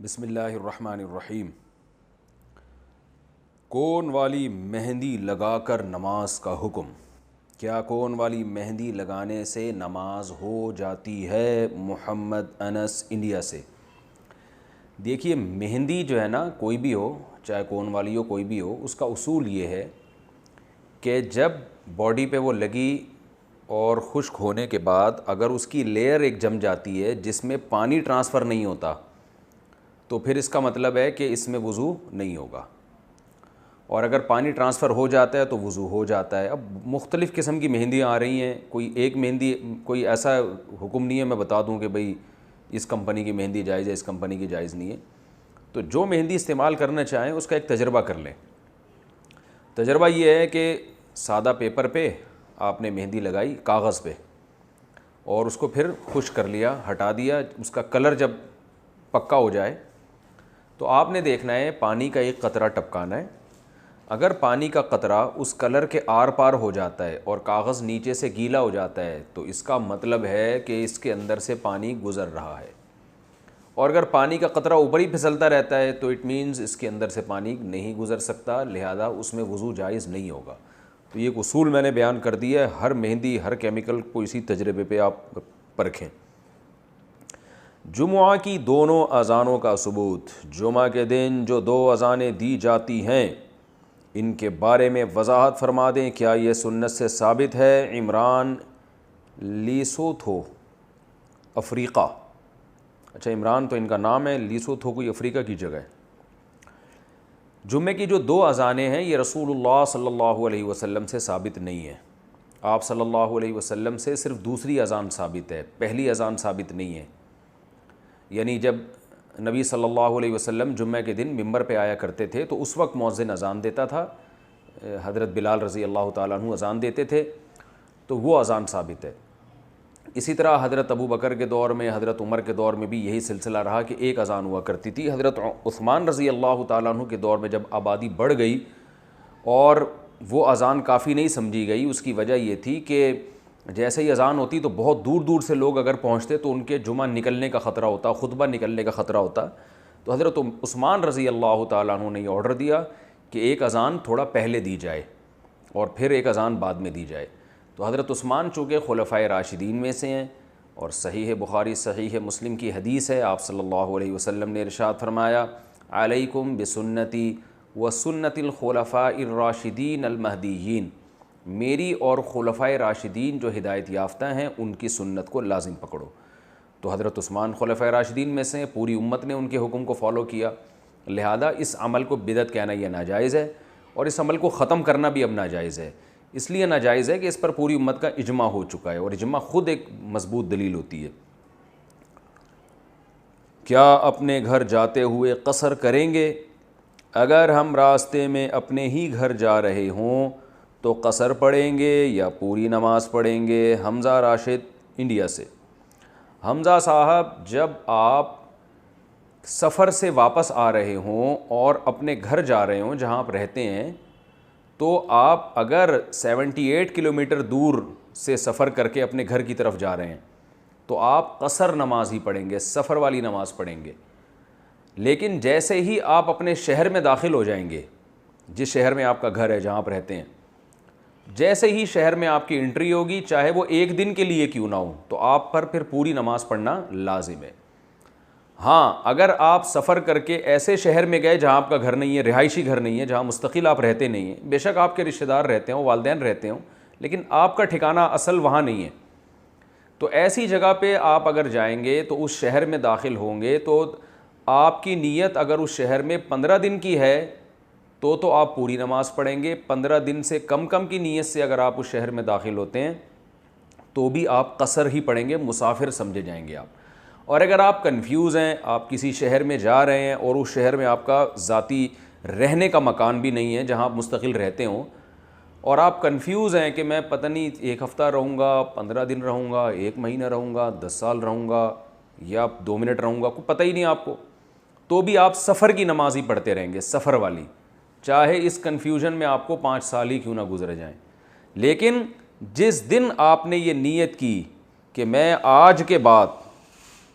بسم اللہ الرحمن الرحیم۔ کون والی مہندی لگا کر نماز کا حکم۔ کیا کون والی مہندی لگانے سے نماز ہو جاتی ہے؟ محمد انس انڈیا سے۔ دیکھیے، مہندی جو ہے نا، کوئی بھی ہو، چاہے کون والی ہو کوئی بھی ہو، اس کا اصول یہ ہے کہ جب باڈی پہ وہ لگی اور خشک ہونے کے بعد اگر اس کی لیئر ایک جم جاتی ہے جس میں پانی ٹرانسفر نہیں ہوتا تو پھر اس کا مطلب ہے کہ اس میں وضو نہیں ہوگا، اور اگر پانی ٹرانسفر ہو جاتا ہے تو وضو ہو جاتا ہے۔ اب مختلف قسم کی مہندیاں آ رہی ہیں، کوئی ایک مہندی، کوئی ایسا حکم نہیں ہے میں بتا دوں کہ بھئی اس کمپنی کی مہندی جائز ہے، اس کمپنی کی جائز نہیں ہے۔ تو جو مہندی استعمال کرنا چاہیں اس کا ایک تجربہ کر لیں۔ تجربہ یہ ہے کہ سادہ پیپر پہ آپ نے مہندی لگائی، کاغذ پہ، اور اس کو پھر خشک کر لیا، ہٹا دیا۔ اس کا کلر جب پکا ہو جائے تو آپ نے دیکھنا ہے پانی کا ایک قطرہ ٹپکانا ہے۔ اگر پانی کا قطرہ اس کلر کے آر پار ہو جاتا ہے اور کاغذ نیچے سے گیلا ہو جاتا ہے تو اس کا مطلب ہے کہ اس کے اندر سے پانی گزر رہا ہے، اور اگر پانی کا قطرہ اوپر ہی پھسلتا رہتا ہے تو اٹ مینز اس کے اندر سے پانی نہیں گزر سکتا، لہذا اس میں وضو جائز نہیں ہوگا۔ تو یہ ایک اصول میں نے بیان کر دیا ہے، ہر مہندی ہر کیمیکل کو اسی تجربے پہ آپ پرکھیں۔ جمعہ کی دونوں اذانوں کا ثبوت۔ جمعہ کے دن جو دو اذانیں دی جاتی ہیں ان کے بارے میں وضاحت فرما دیں، کیا یہ سنت سے ثابت ہے؟ عمران لیسوتھو، افریقہ۔ اچھا، عمران تو ان کا نام ہے، لیسوتھو کوئی افریقہ کی جگہ ہے۔ جمعے کی جو دو اذانیں ہیں یہ رسول اللہ صلی اللہ علیہ وسلم سے ثابت نہیں ہے۔ آپ صلی اللہ علیہ وسلم سے صرف دوسری اذان ثابت ہے، پہلی اذان ثابت نہیں ہے۔ یعنی جب نبی صلی اللہ علیہ وسلم جمعہ کے دن ممبر پہ آیا کرتے تھے تو اس وقت مؤذن اذان دیتا تھا، حضرت بلال رضی اللہ تعالیٰ عنہ اذان دیتے تھے، تو وہ اذان ثابت ہے۔ اسی طرح حضرت ابو بکر کے دور میں، حضرت عمر کے دور میں بھی یہی سلسلہ رہا کہ ایک اذان ہوا کرتی تھی۔ حضرت عثمان رضی اللہ تعالیٰ عنہ کے دور میں جب آبادی بڑھ گئی اور وہ اذان کافی نہیں سمجھی گئی، اس کی وجہ یہ تھی کہ جیسے ہی اذان ہوتی تو بہت دور دور سے لوگ اگر پہنچتے تو ان کے جمعہ نکلنے کا خطرہ ہوتا، خطبہ نکلنے کا خطرہ ہوتا۔ تو حضرت عثمان رضی اللہ تعالیٰ عنہ نے یہ آرڈر دیا کہ ایک اذان تھوڑا پہلے دی جائے اور پھر ایک اذان بعد میں دی جائے۔ تو حضرت عثمان چونکہ خلفائے راشدین میں سے ہیں، اور صحیح بخاری صحیح مسلم کی حدیث ہے، آپ صلی اللہ علیہ وسلم نے ارشاد فرمایا، علیکم بسنتی وسنت الخلفاء الراشدین المہدیین، میری اور خلفائے راشدین جو ہدایت یافتہ ہیں ان کی سنت کو لازم پکڑو۔ تو حضرت عثمان خلفائے راشدین میں سے ہیں، پوری امت نے ان کے حکم کو فالو کیا، لہذا اس عمل کو بدعت کہنا یہ ناجائز ہے، اور اس عمل کو ختم کرنا بھی اب ناجائز ہے۔ اس لیے ناجائز ہے کہ اس پر پوری امت کا اجماع ہو چکا ہے، اور اجماع خود ایک مضبوط دلیل ہوتی ہے۔ کیا اپنے گھر جاتے ہوئے قصر کریں گے؟ اگر ہم راستے میں اپنے ہی گھر جا رہے ہوں تو قصر پڑھیں گے یا پوری نماز پڑھیں گے؟ حمزہ راشد انڈیا سے۔ حمزہ صاحب، جب آپ سفر سے واپس آ رہے ہوں اور اپنے گھر جا رہے ہوں جہاں آپ رہتے ہیں، تو آپ اگر 78 کلومیٹر دور سے سفر کر کے اپنے گھر کی طرف جا رہے ہیں تو آپ قصر نماز ہی پڑھیں گے، سفر والی نماز پڑھیں گے۔ لیکن جیسے ہی آپ اپنے شہر میں داخل ہو جائیں گے، جس شہر میں آپ کا گھر ہے جہاں آپ رہتے ہیں، جیسے ہی شہر میں آپ کی انٹری ہوگی، چاہے وہ ایک دن کے لیے کیوں نہ ہو، تو آپ پر پھر پوری نماز پڑھنا لازم ہے۔ ہاں، اگر آپ سفر کر کے ایسے شہر میں گئے جہاں آپ کا گھر نہیں ہے، رہائشی گھر نہیں ہے، جہاں مستقل آپ رہتے نہیں ہیں، بے شک آپ کے رشتہ دار رہتے ہوں، والدین رہتے ہوں، لیکن آپ کا ٹھکانہ اصل وہاں نہیں ہے، تو ایسی جگہ پہ آپ اگر جائیں گے تو اس شہر میں داخل ہوں گے تو آپ کی نیت اگر اس شہر میں 15 دن کی ہے تو آپ پوری نماز پڑھیں گے۔ 15 دن سے کم کی نیت سے اگر آپ اس شہر میں داخل ہوتے ہیں تو بھی آپ قصر ہی پڑھیں گے، مسافر سمجھے جائیں گے آپ۔ اور اگر آپ کنفیوز ہیں، آپ کسی شہر میں جا رہے ہیں اور اس شہر میں آپ کا ذاتی رہنے کا مکان بھی نہیں ہے جہاں آپ مستقل رہتے ہوں، اور آپ کنفیوز ہیں کہ میں پتہ نہیں 1 ہفتہ رہوں گا، 15 دن رہوں گا، 1 مہینہ رہوں گا، 10 سال رہوں گا، یا 2 منٹ رہوں گا، کوئی پتہ ہی نہیں آپ کو، تو بھی آپ سفر کی نماز ہی پڑھتے رہیں گے، سفر والی، چاہے اس کنفیوژن میں آپ کو 5 سال ہی کیوں نہ گزر جائیں۔ لیکن جس دن آپ نے یہ نیت کی کہ میں آج کے بعد،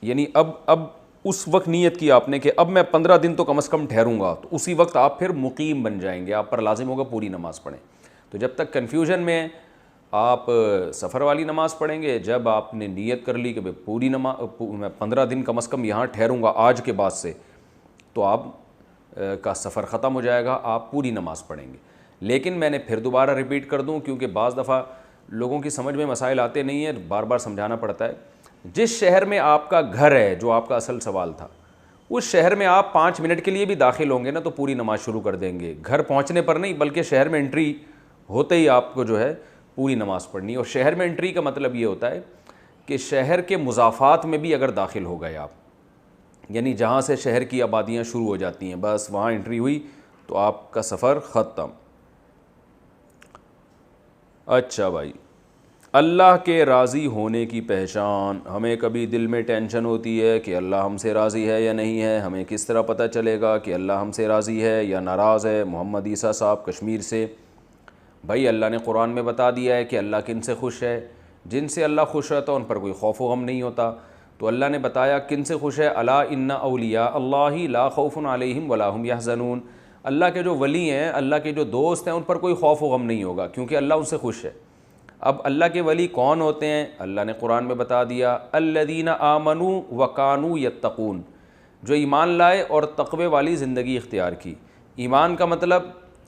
یعنی اب اس وقت نیت کی آپ نے کہ اب میں 15 دن تو کم از کم ٹھہروں گا، تو اسی وقت آپ پھر مقیم بن جائیں گے، آپ پر لازم ہوگا پوری نماز پڑھیں۔ تو جب تک کنفیوژن میں آپ سفر والی نماز پڑھیں گے، جب آپ نے نیت کر لی کہ بھئی پوری نماز میں 15 دن کم از کم یہاں ٹھہروں گا آج کے بعد سے، تو آپ کا سفر ختم ہو جائے گا، آپ پوری نماز پڑھیں گے۔ لیکن میں نے پھر دوبارہ ریپیٹ کر دوں، کیونکہ بعض دفعہ لوگوں کی سمجھ میں مسائل آتے نہیں ہیں، بار بار سمجھانا پڑتا ہے۔ جس شہر میں آپ کا گھر ہے، جو آپ کا اصل سوال تھا، اس شہر میں آپ 5 منٹ کے لیے بھی داخل ہوں گے نا، تو پوری نماز شروع کر دیں گے، گھر پہنچنے پر نہیں بلکہ شہر میں انٹری ہوتے ہی آپ کو جو ہے پوری نماز پڑھنی ہے۔ اور شہر میں انٹری کا مطلب یہ ہوتا ہے کہ شہر کے مضافات میں بھی اگر داخل ہو گئے آپ، یعنی جہاں سے شہر کی آبادیاں شروع ہو جاتی ہیں، بس وہاں انٹری ہوئی تو آپ کا سفر ختم۔ اچھا بھائی، اللہ کے راضی ہونے کی پہچان، ہمیں کبھی دل میں ٹینشن ہوتی ہے کہ اللہ ہم سے راضی ہے یا نہیں ہے، ہمیں کس طرح پتہ چلے گا کہ اللہ ہم سے راضی ہے یا ناراض ہے؟ محمد عیسیٰ صاحب کشمیر سے۔ بھائی اللہ نے قرآن میں بتا دیا ہے کہ اللہ کن سے خوش ہے، جن سے اللہ خوش ہوتا ہے ان پر کوئی خوف و غم نہیں ہوتا۔ تو اللہ نے بتایا کن سے خوش ہے، الا ان اولیاء اللہ لا خوف علیہم ولا هم یحزنون، اللہ کے جو ولی ہیں، اللہ کے جو دوست ہیں، ان پر کوئی خوف و غم نہیں ہوگا، کیونکہ اللہ ان سے خوش ہے۔ اب اللہ کے ولی کون ہوتے ہیں؟ اللہ نے قرآن میں بتا دیا، الذین آمنوا وکانوا یتقون، جو ایمان لائے اور تقوی والی زندگی اختیار کی۔ ایمان کا مطلب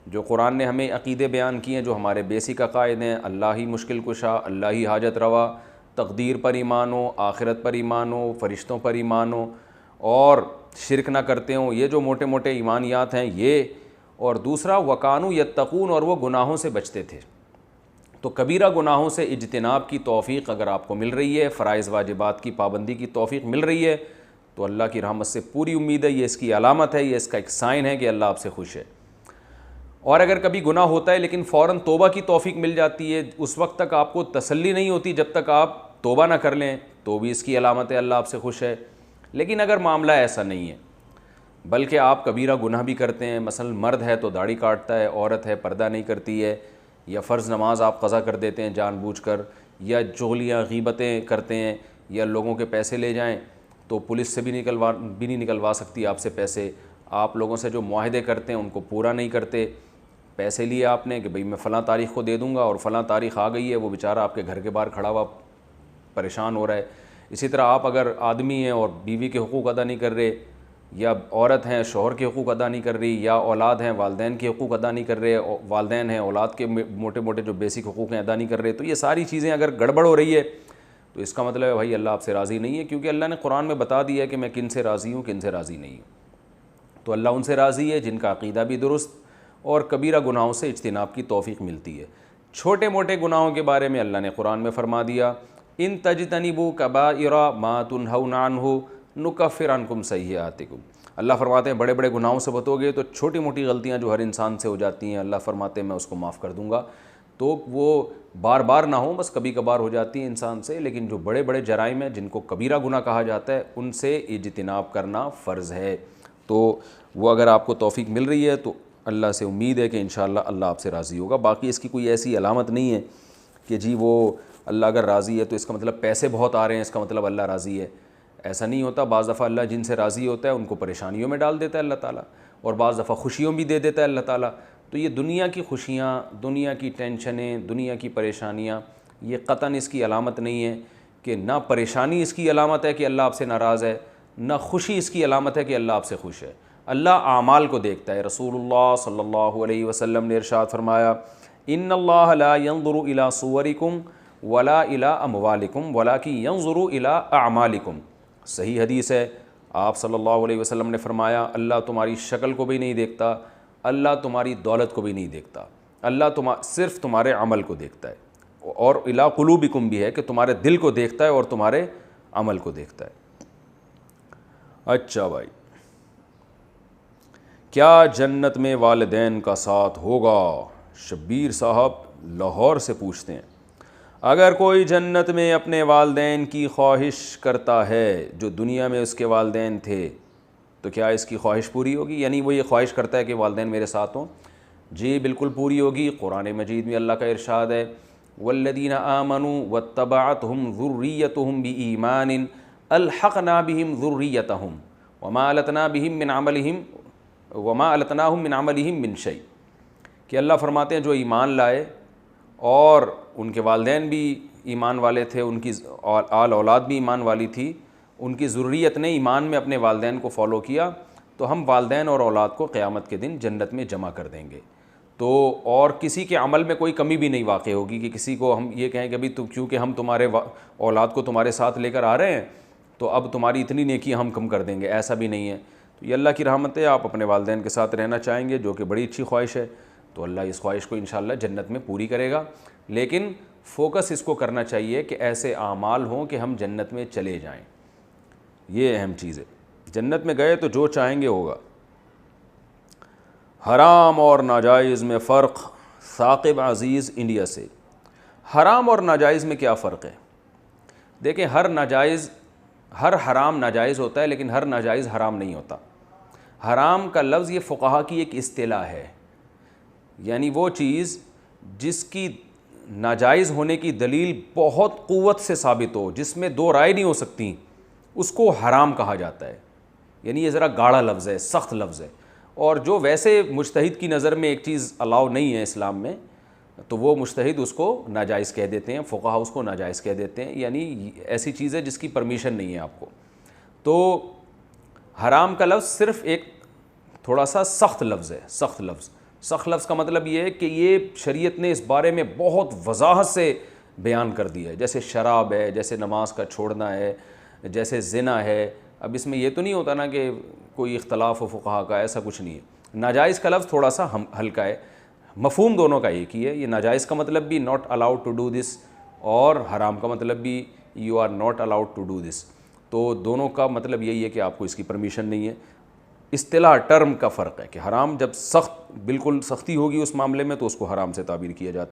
جو قرآن نے ہمیں عقیدے بیان کیے ہیں، جو ہمارے بیسک عقائد ہیں، اللہ ہی مشکل کشا، اللہ ہی حاجت روا، تقدیر پر ایمان ہو، آخرت پر ایمان ہو، فرشتوں پر ایمان ہو، اور شرک نہ کرتے ہوں، یہ جو موٹے موٹے ایمانیات ہیں یہ۔ اور دوسرا وکانوا یتقون، اور وہ گناہوں سے بچتے تھے۔ تو کبیرہ گناہوں سے اجتناب کی توفیق اگر آپ کو مل رہی ہے، فرائض واجبات کی پابندی کی توفیق مل رہی ہے، تو اللہ کی رحمت سے پوری امید ہے، یہ اس کی علامت ہے، یہ اس کا ایک سائن ہے کہ اللہ آپ سے خوش ہے۔ اور اگر کبھی گناہ ہوتا ہے لیکن فوراً توبہ کی توفیق مل جاتی ہے، اس وقت تک آپ کو تسلی نہیں ہوتی جب تک آپ توبہ نہ کر لیں، تو بھی اس کی علامت ہے اللہ آپ سے خوش ہے۔ لیکن اگر معاملہ ایسا نہیں ہے، بلکہ آپ کبیرہ گناہ بھی کرتے ہیں، مثلا مرد ہے تو داڑھی کاٹتا ہے، عورت ہے پردہ نہیں کرتی ہے، یا فرض نماز آپ قضا کر دیتے ہیں جان بوجھ کر، یا چغلیاں غیبتیں کرتے ہیں، یا لوگوں کے پیسے لے جائیں تو پولیس سے بھی نہیں نکلوا سکتی آپ سے پیسے، آپ لوگوں سے جو معاہدے کرتے ہیں ان کو پورا نہیں کرتے، پیسے لیے آپ نے کہ بھئی میں فلاں تاریخ کو دے دوں گا اور فلاں تاریخ آ گئی ہے، وہ بیچارہ آپ کے گھر کے باہر کھڑا ہوا پریشان ہو رہا ہے۔ اسی طرح آپ اگر آدمی ہیں اور بیوی کے حقوق ادا نہیں کر رہے، یا عورت ہیں شوہر کے حقوق ادا نہیں کر رہی، یا اولاد ہیں والدین کے حقوق ادا نہیں کر رہے، والدین ہیں اولاد کے موٹے موٹے جو بیسک حقوق ہیں ادا نہیں کر رہے، تو یہ ساری چیزیں اگر گڑبڑ ہو رہی ہے تو اس کا مطلب ہے بھائی اللہ آپ سے راضی نہیں ہے، کیونکہ اللہ نے قرآن میں بتا دیا ہے کہ میں کن سے راضی ہوں کن سے راضی نہیں ہوں۔ تو اللہ ان سے راضی ہے جن کا عقیدہ بھی درست اور کبیرہ گناہوں سے اجتناب کی توفیق ملتی ہے۔ چھوٹے موٹے گناہوں کے بارے میں اللہ نے قرآن میں فرما دیا، ان تجتنبوا کبائر ما تنہون عنہ نکفر عنکم سیئاتکم۔ اللہ فرماتے ہیں بڑے بڑے گناہوں سے بچو گے تو چھوٹی موٹی غلطیاں جو ہر انسان سے ہو جاتی ہیں، اللہ فرماتے ہیں میں اس کو معاف کر دوں گا۔ تو وہ بار بار نہ ہوں، بس کبھی کبھار ہو جاتی ہیں انسان سے، لیکن جو بڑے بڑے جرائم ہیں جن کو کبیرہ گناہ کہا جاتا ہے ان سے اجتناب کرنا فرض ہے۔ تو وہ اگر آپ کو توفیق مل رہی ہے تو اللہ سے امید ہے کہ انشاءاللہ اللہ آپ سے راضی ہوگا۔ باقی اس کی کوئی ایسی علامت نہیں ہے کہ جی وہ اللہ اگر راضی ہے تو اس کا مطلب پیسے بہت آ رہے ہیں، اس کا مطلب اللہ راضی ہے، ایسا نہیں ہوتا۔ بعض دفعہ اللہ جن سے راضی ہوتا ہے ان کو پریشانیوں میں ڈال دیتا ہے اللہ تعالیٰ، اور بعض دفعہ خوشیوں بھی دے دیتا ہے اللہ تعالیٰ۔ تو یہ دنیا کی خوشیاں، دنیا کی ٹینشنیں، دنیا کی پریشانیاں، یہ قطعاً اس کی علامت نہیں ہے کہ نہ پریشانی اس کی علامت ہے کہ اللہ آپ سے ناراض ہے، نہ خوشی اس کی علامت ہے کہ اللہ آپ سے خوش ہے۔ اللہ اعمال کو دیکھتا ہے۔ رسول اللہ صلی اللہ علیہ وسلم نے ارشاد فرمایا، ان اللہ لا ينظر الى صورکم ولا الى اموالکم ولکن ينظر الى اعمالکم۔ صحیح حدیث ہے، آپ صلی اللہ علیہ وسلم نے فرمایا اللہ تمہاری شکل کو بھی نہیں دیکھتا، اللہ تمہاری دولت کو بھی نہیں دیکھتا، اللہ صرف تمہارے عمل کو دیکھتا ہے، اور الی قلوبکم بھی ہے کہ تمہارے دل کو دیکھتا ہے اور تمہارے عمل کو دیکھتا ہے۔ اچھا بھائی، کیا جنت میں والدین کا ساتھ ہوگا؟ شبیر صاحب لاہور سے پوچھتے ہیں، اگر کوئی جنت میں اپنے والدین کی خواہش کرتا ہے جو دنیا میں اس کے والدین تھے، تو کیا اس کی خواہش پوری ہوگی؟ یعنی وہ یہ خواہش کرتا ہے کہ والدین میرے ساتھ ہوں؟ جی بالکل پوری ہوگی۔ قرآن مجید میں اللہ کا ارشاد ہے، والذین آمنوا واتبعتہم ذریتہم بایمان الحقنا بہم ذریتہم وما التنا بہم من عملہم وما التناہم من عملہم من شیء، کہ اللہ فرماتے ہیں جو ایمان لائے اور ان کے والدین بھی ایمان والے تھے، ان کی آل اولاد بھی ایمان والی تھی، ان کی ذریت نے ایمان میں اپنے والدین کو فالو کیا، تو ہم والدین اور اولاد کو قیامت کے دن جنت میں جمع کر دیں گے۔ تو اور کسی کے عمل میں کوئی کمی بھی نہیں واقع ہوگی کہ کسی کو ہم یہ کہیں کہ ابھی کیونکہ ہم تمہارے اولاد کو تمہارے ساتھ لے کر آ رہے ہیں تو اب تمہاری اتنی نیکی ہم کم کر دیں گے، ایسا بھی نہیں ہے۔ تو یہ اللہ کی رحمت ہے، آپ اپنے والدین کے ساتھ رہنا چاہیں گے جو کہ بڑی اچھی خواہش ہے، تو اللہ اس خواہش کو انشاءاللہ جنت میں پوری کرے گا، لیکن فوکس اس کو کرنا چاہیے کہ ایسے اعمال ہوں کہ ہم جنت میں چلے جائیں، یہ اہم چیز ہے۔ جنت میں گئے تو جو چاہیں گے ہوگا۔ حرام اور ناجائز میں فرق، ثاقب عزیز انڈیا سے۔ حرام اور ناجائز میں کیا فرق ہے؟ دیکھیں، ہر حرام ناجائز ہوتا ہے، لیکن ہر ناجائز حرام نہیں ہوتا۔ حرام کا لفظ یہ فقہا کی ایک اصطلاح ہے، یعنی وہ چیز جس کی ناجائز ہونے کی دلیل بہت قوت سے ثابت ہو، جس میں دو رائے نہیں ہو سکتی، اس کو حرام کہا جاتا ہے۔ یعنی یہ ذرا گاڑا لفظ ہے، سخت لفظ ہے، اور جو ویسے مجتہد کی نظر میں ایک چیز الاؤ نہیں ہے اسلام میں، تو وہ مجتہد اس کو ناجائز کہہ دیتے ہیں، فقہا اس کو ناجائز کہہ دیتے ہیں، یعنی ایسی چیز ہے جس کی پرمیشن نہیں ہے آپ کو۔ تو حرام کا لفظ صرف ایک تھوڑا سا سخت لفظ ہے، سخت لفظ۔ سخت لفظ کا مطلب یہ ہے کہ یہ شریعت نے اس بارے میں بہت وضاحت سے بیان کر دیا ہے، جیسے شراب ہے، جیسے نماز کا چھوڑنا ہے، جیسے زنا ہے۔ اب اس میں یہ تو نہیں ہوتا نا کہ کوئی اختلاف ہو فقہا کا، ایسا کچھ نہیں ہے۔ ناجائز کا لفظ تھوڑا سا ہلکا ہے، مفہوم دونوں کا ایک ہی ہے۔ یہ ناجائز کا مطلب بھی not allowed to do this, اور حرام کا مطلب بھی you are not allowed to do this. تو دونوں کا مطلب یہی ہے کہ آپ کو اس کی پرمیشن نہیں ہے۔ اصطلاح ٹرم کا فرق ہے کہ حرام جب سخت بالکل سختی ہوگی اس معاملے میں تو اس کو حرام سے تعبیر کیا جاتا ہے۔